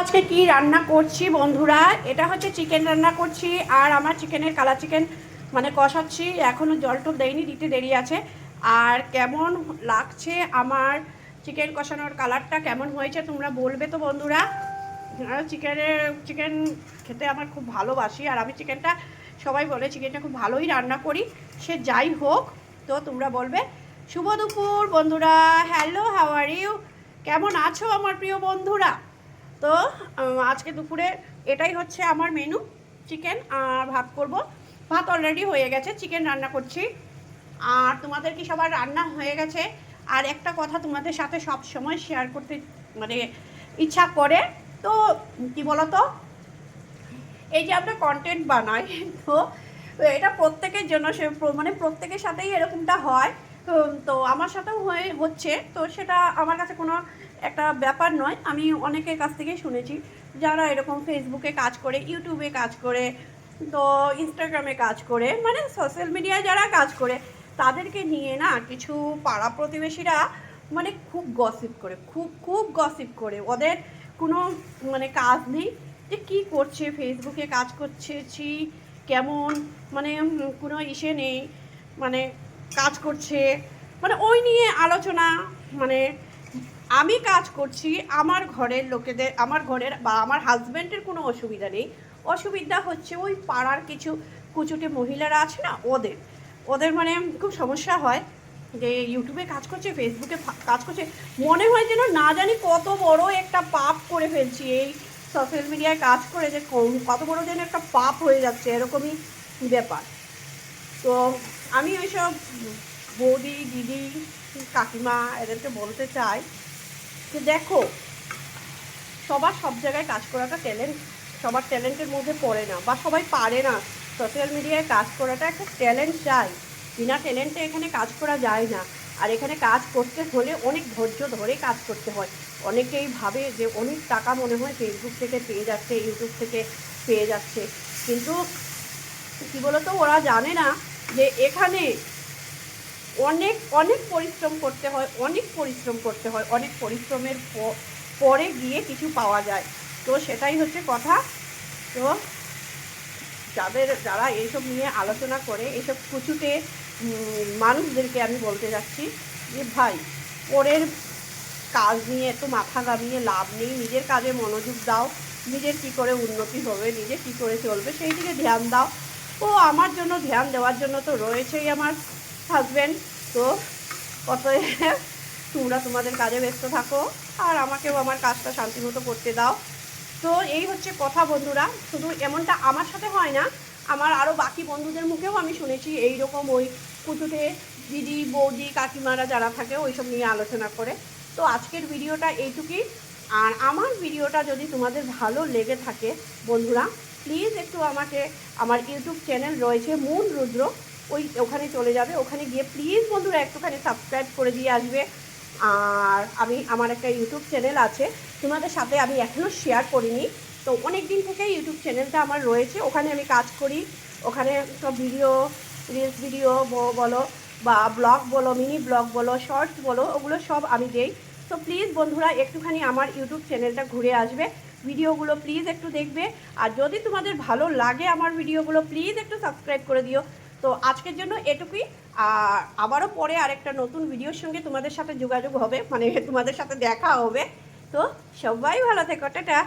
আজকে কি রান্না করছি বন্ধুরা, এটা হচ্ছে চিকেন রান্না করছি। আর আমার চিকেনের কালা চিকেন মানে কষাচ্ছি, এখনও জল টল দেয়নি, দিতে দেরি আছে। আর কেমন লাগছে আমার চিকেন কষানোর কালারটা, কেমন হয়েছে তোমরা বলবে তো বন্ধুরা। চিকেন খেতে আমার খুব ভালোবাসি, আর আমি চিকেনটা সবাই বলে চিকেনটা খুব ভালোই রান্না করি, সে যাই হোক। তো তোমরা বলবে। শুভ দুপুর বন্ধুরা, হ্যালো, হাউ আর ইউ, কেমন আছো আমার প্রিয় বন্ধুরা। তো আজকে দুপুরে এটাই হচ্ছে আমার মেনু, চিকেন আর ভাত করব। ভাত অলরেডি হয়ে গেছে, চিকেন রান্না করছি। আর তোমাদের কি সবার রান্না হয়ে গেছে? আর একটা কথা তোমাদের সাথে সব সময় শেয়ার করতে মানে ইচ্ছা করে, তো কি বলো তো, এই যে আমরা কন্টেন্ট বানাই, তো এটা প্রত্যেকের জন্য সে মানে প্রত্যেকের সাথেই এরকমটা হয়। তো আমার সাথেও হচ্ছে, তো সেটা আমার কাছে কোনো একটা ব্যাপার নয়। আমি অনেকের কাছ থেকেই শুনেছি যারা এরকম ফেসবুকে কাজ করে, ইউটিউবে কাজ করে, তো ইনস্টাগ্রামে কাজ করে, মানে সোশ্যাল মিডিয়ায় যারা কাজ করে তাদেরকে নিয়ে না কিছু পাড়া প্রতিবেশীরা মানে খুব গসিপ করে, খুব খুব গসিপ করে। ওদের কোনো মানে কাজ নেই যে কী করছে, ফেসবুকে কাজ করছে কেমন, মানে কোনো ইসে নেই, মানে কাজ করছে, মানে ওই নিয়ে আলোচনা। মানে আমি কাজ করছি, আমার ঘরের লোকেদের, আমার ঘরের বা আমার হাজব্যান্ডের কোনো অসুবিধা নেই। অসুবিধা হচ্ছে ওই পাড়ার কিছু কুচুটে মহিলারা আছে না, ওদের ওদের মানে খুব সমস্যা হয় যে ইউটিউবে কাজ করছে, ফেসবুকে কাজ করছে, মনে হয় যেন না জানি কত বড় একটা পাপ করে ফেলছি এই সোশ্যাল মিডিয়ায় কাজ করে, যে কত বড় যেন একটা পাপ হয়ে যাচ্ছে, এরকমই ব্যাপার। তো আমি ওইসব বৌদি, দিদি, কাকিমা এদেরকে বলতে চাই যে দেখো, সবার সব জায়গায় কাজ করাটা ট্যালেন্ট, সবার ট্যালেন্টের মধ্যে পড়ে না, বা সবাই পারে না। সোশ্যাল মিডিয়ায় কাজ করাটা একটা ট্যালেন্ট চাই, বিনা ট্যালেন্টে এখানে কাজ করা যায় না। আর এখানে কাজ করতে হলে অনেক ধৈর্য ধরে কাজ করতে হয়। অনেকেই ভাবে যে অনেক টাকা মনে হয় ফেসবুক থেকে পেয়ে যাচ্ছে, ইউটিউব থেকে পেয়ে যাচ্ছে, কিন্তু কী বলতো, ওরা জানে না যে এখানে অনেক অনেক পরিশ্রম করতে হয়, অনেক পরিশ্রম করতে হয়, অনেক পরিশ্রমের পরে গিয়ে কিছু পাওয়া যায়। তো সেটাই হচ্ছে কথা। তো যারা এইসব নিয়ে আলোচনা করে, এইসব কুচুটে মানুষদেরকে আমি বলতে যাচ্ছি যে ভাই, পরের কাজ নিয়ে এত মাথা ঘামিয়ে লাভ নেই, নিজের কাজে মনোযোগ দাও, নিজের কী করে উন্নতি হবে, নিজে কী করে চলবে সেই দিকে ধ্যান দাও। ও আমার জন্য ধ্যান দেওয়ার জন্য তো রয়েছেই আমার হাজব্যান্ড। তো অতএব তোমরা তোমাদের কাজে ব্যস্ত থাকো, আর আমাকেও আমার কাজটা শান্তিমতো করতে দাও। তো এই হচ্ছে কথা বন্ধুরা। শুধু এমনটা আমার সাথে হয় না, আমার আরও বাকি বন্ধুদের মুখেও আমি শুনেছি এই রকম ওই কুচুটে দিদি, বৌদি, কাকিমারা যারা থাকে ওইসব নিয়ে আলোচনা করে। তো আজকের ভিডিওটা এইটুকুই। আর আমার ভিডিওটা যদি তোমাদের ভালো লেগে থাকে বন্ধুরা, প্লিজ একটু আমাকে, আমার ইউটিউব চ্যানেল রয়েছে মুন রুদ্র, ওখানে চলে যাবে, ওখানে গিয়ে প্লিজ বন্ধুরা একটুখানি সাবস্ক্রাইব করে দিয়ে আসবে। আর আমার একটা ইউটিউব চ্যানেল আছে, তোমাদের সাথে আমি এখনও শেয়ার করিনি। তো অনেক দিন থেকে ইউটিউব চ্যানেলটা আমার রয়েছে, ওখানে আমি কাজ করি। ওখানে সব ভিডিও, রিলস ভিডিও বলো, বা ব্লগ বলো, মিনি ব্লগ বলো, শর্টস বলো, ওগুলো সব আমি দেই। তো প্লিজ বন্ধুরা একটুখানি আমার ইউটিউব চ্যানেলটা ঘুরে আসবে, ভিডিওগুলো প্লিজ একটু দেখবে। আর যদি তোমাদের ভালো লাগে আমার ভিডিওগুলো, প্লিজ একটু সাবস্ক্রাইব করে দিও। তো আজকের জন্য এটুকুই। আর আবারও পরে আরেকটা নতুন ভিডিওর সঙ্গে তোমাদের সাথে যোগাযোগ হবে, মানে তোমাদের সাথে দেখা হবে। তো সবাই ভালো থেকো, টাটা।